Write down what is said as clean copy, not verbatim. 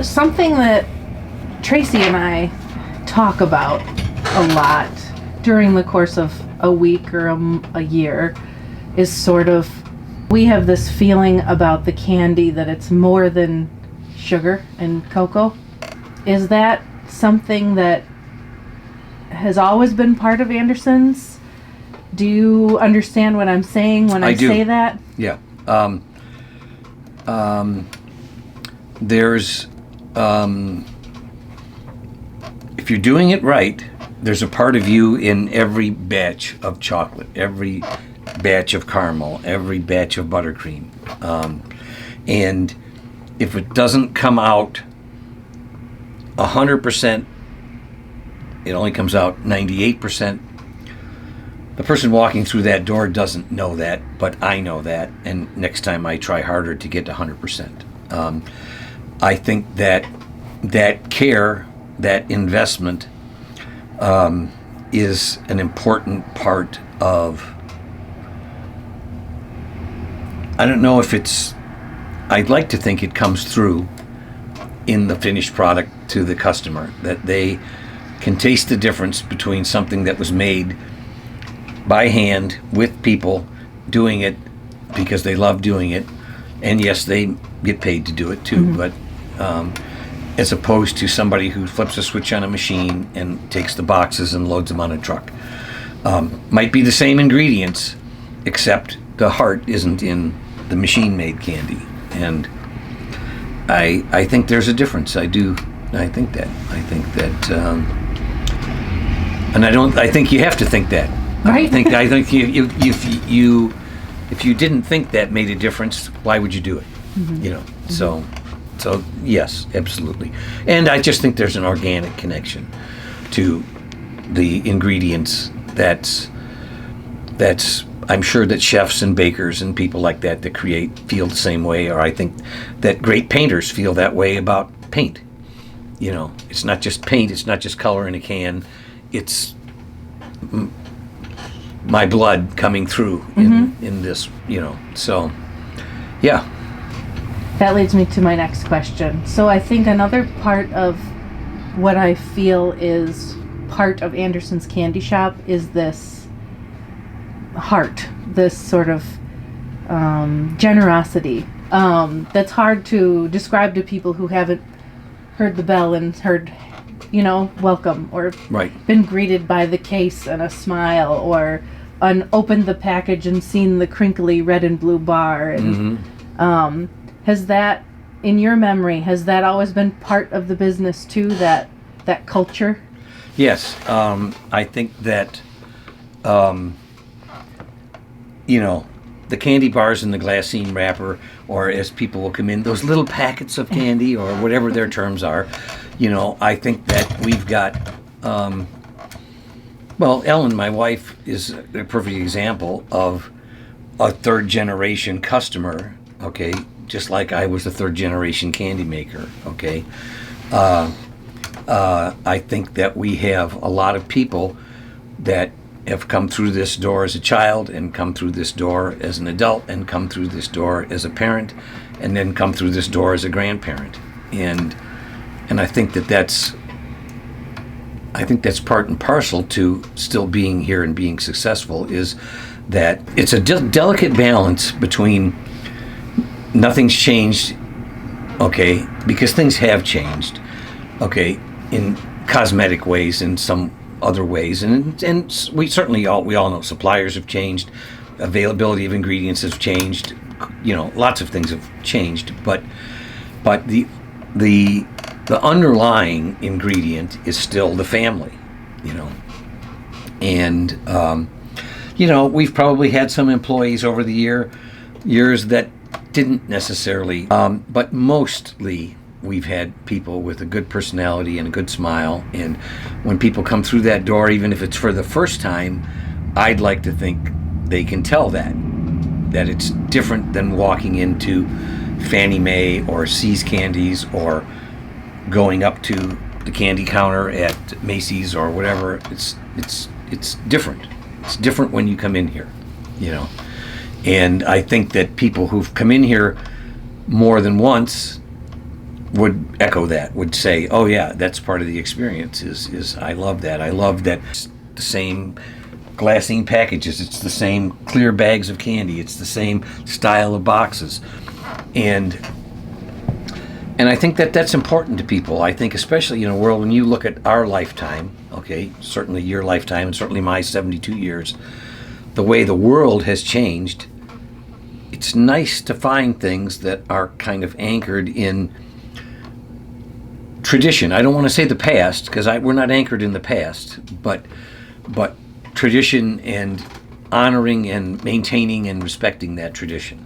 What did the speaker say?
something that Tracy and I talk about a lot during the course of a week or a year is sort of, we have this feeling about the candy that it's more than sugar and cocoa. Is that something that has always been part of Anderson's? Do you understand what I'm saying when I say that? Yeah. There's, if you're doing it right, there's a part of you in every batch of chocolate, every batch of caramel, every batch of buttercream. And if it doesn't come out 100%, it only comes out 98%. The person walking through that door doesn't know that, but I know that, and next time I try harder to get to 100%. I think that care, that investment, is an important part of, I don't know if it's, I'd like to think it comes through in the finished product to the customer, that they can taste the difference between something that was made by hand with people doing it because they love doing it, and yes, they get paid to do it too, but as opposed to somebody who flips a switch on a machine and takes the boxes and loads them on a truck. Might be the same ingredients, except the heart isn't in the machine-made candy, and I think there's a difference. I think that, and I think you have to think that. Right. I think if you didn't think that made a difference, why would you do it? You know. So yes, absolutely. And I just think there's an organic connection to the ingredients. That's I'm sure that chefs and bakers and people like that create feel the same way, or I think that great painters feel that way about paint. You know, it's not just paint, it's not just color in a can, it's my blood coming through in this, you know. So, yeah. That leads me to my next question. So I think another part of what I feel is part of Anderson's Candy Shop is this heart, this sort of generosity that's hard to describe to people who haven't heard the bell and heard, you know, welcome, or been greeted by the case and a smile, or opened the package and seen the crinkly red and blue bar. And has that, in your memory, has that always been part of the business too, that culture? Yes. I think that, you know, the candy bars in the glassine wrapper, or as people will come in, those little packets of candy, or whatever their terms are, you know, I think that we've got, well, Ellen, my wife, is a perfect example of a third generation customer, okay, just like I was a third generation candy maker, okay. I think that we have a lot of people that have come through this door as a child, and come through this door as an adult, and come through this door as a parent, and then come through this door as a grandparent. And I think that's part and parcel to still being here and being successful, is that it's a delicate balance between nothing's changed, okay, because things have changed, okay, in cosmetic ways, in some other ways, and we certainly all know suppliers have changed, availability of ingredients has changed, you know, lots of things have changed, but the underlying ingredient is still the family, you know. And you know, we've probably had some employees over the years that didn't necessarily, but mostly we've had people with a good personality and a good smile, and when people come through that door, even if it's for the first time, I'd like to think they can tell that it's different than walking into Fannie Mae or See's Candies, or going up to the candy counter at Macy's or whatever. It's different. It's different when you come in here, you know. And I think that people who've come in here more than once would echo that, would say, oh yeah, that's part of the experience, is I love that. I love that it's the same glassine packages, it's the same clear bags of candy, it's the same style of boxes. And I think that that's important to people. I think especially in a world, when you look at our lifetime, okay, certainly your lifetime, and certainly my 72 years, the way the world has changed, it's nice to find things that are kind of anchored in tradition. I don't want to say the past, because we're not anchored in the past, but tradition, and honoring and maintaining and respecting that tradition.